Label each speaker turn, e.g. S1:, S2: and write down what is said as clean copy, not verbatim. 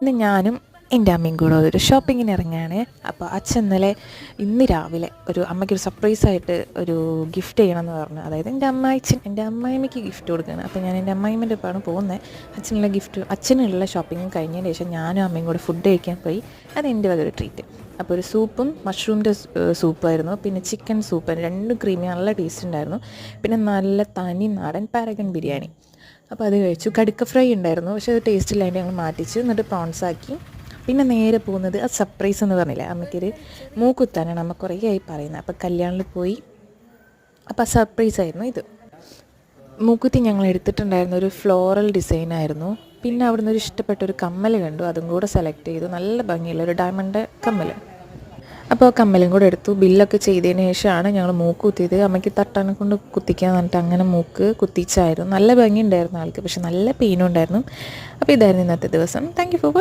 S1: ഇന്ന് ഞാനും എൻ്റെ അമ്മയും കൂടെ ഒരു ഷോപ്പിങ്ങിന് ഇറങ്ങുകയാണ്. അപ്പോൾ അച്ഛൻ ഇന്ന് രാവിലെ അമ്മയ്ക്കൊരു സർപ്രൈസായിട്ട് ഒരു ഗിഫ്റ്റ് ചെയ്യണമെന്ന് പറഞ്ഞു. അതായത് എൻ്റെ അമ്മായിമ്മയ്ക്ക് ഗിഫ്റ്റ് കൊടുക്കുകയാണ്. അപ്പോൾ ഞാൻ എൻ്റെ അമ്മായിമ്മൻ്റെ ഒപ്പമാണ് പോകുന്നത്. അച്ഛനുള്ള ഷോപ്പിങ്ങും കഴിഞ്ഞതിന് ശേഷം ഞാനും അമ്മയും കൂടെ ഫുഡ് കഴിക്കാൻ പോയി. അത് എൻ്റെ വക ഒരു ട്രീറ്റ്. അപ്പോൾ ഒരു സൂപ്പും മഷ്റൂമിൻ്റെ സൂപ്പായിരുന്നു, പിന്നെ ചിക്കൻ സൂപ്പ്, രണ്ടും ക്രീമി, നല്ല ടേസ്റ്റ് ഉണ്ടായിരുന്നു. പിന്നെ നല്ല തനി നാടൻ പാരഗൺ ബിരിയാണി. അപ്പോൾ അത് കഴിച്ചു. കടുക്ക ഫ്രൈ ഉണ്ടായിരുന്നു, പക്ഷേ അത് ടേസ്റ്റ് ഇല്ലാണ്ട് ഞങ്ങൾ മാറ്റിച്ച്, എന്നിട്ട് പ്രോൺസ് ആക്കി. പിന്നെ നേരെ പോകുന്നത് ആ സർപ്രൈസ് എന്ന് പറഞ്ഞില്ല, അമ്മയ്ക്കൊരു മൂക്കുത്താനാണ് അമ്മ കുറേ ആയി പറയുന്നത്. അപ്പോൾ കല്യാണിൽ പോയി. അപ്പോൾ ആ സർപ്രൈസ് ആയിരുന്നു ഇത്. മൂക്കുത്തി ഞങ്ങൾ എടുത്തിട്ടുണ്ടായിരുന്ന ഒരു ഫ്ലോറൽ ഡിസൈനായിരുന്നു. പിന്നെ അവിടുന്ന് ഒരു ഇഷ്ടപ്പെട്ട ഒരു കമ്മൽ കണ്ടു, അതും കൂടെ സെലക്ട് ചെയ്തു. നല്ല ഭംഗിയുള്ള ഒരു ഡയമണ്ട് കമ്മൽ. അപ്പോൾ കമ്മലും കൂടെ എടുത്തു. ബില്ലൊക്കെ ചെയ്തതിന് ശേഷമാണ് ഞങ്ങൾ മൂക്ക് കുത്തിയത്. അമ്മയ്ക്ക് തട്ടാനെ കൊണ്ട് കുത്തിക്കാൻ പറഞ്ഞിട്ട് അങ്ങനെ മൂക്ക് കുത്തിച്ചായിരുന്നു. നല്ല ഭംഗി ഉണ്ടായിരുന്നു ആൾക്ക്, പക്ഷെ നല്ല പെയിനും ഉണ്ടായിരുന്നു. അപ്പോൾ ഇതായിരുന്നു ഇന്നത്തെ ദിവസം. Thank you for watching.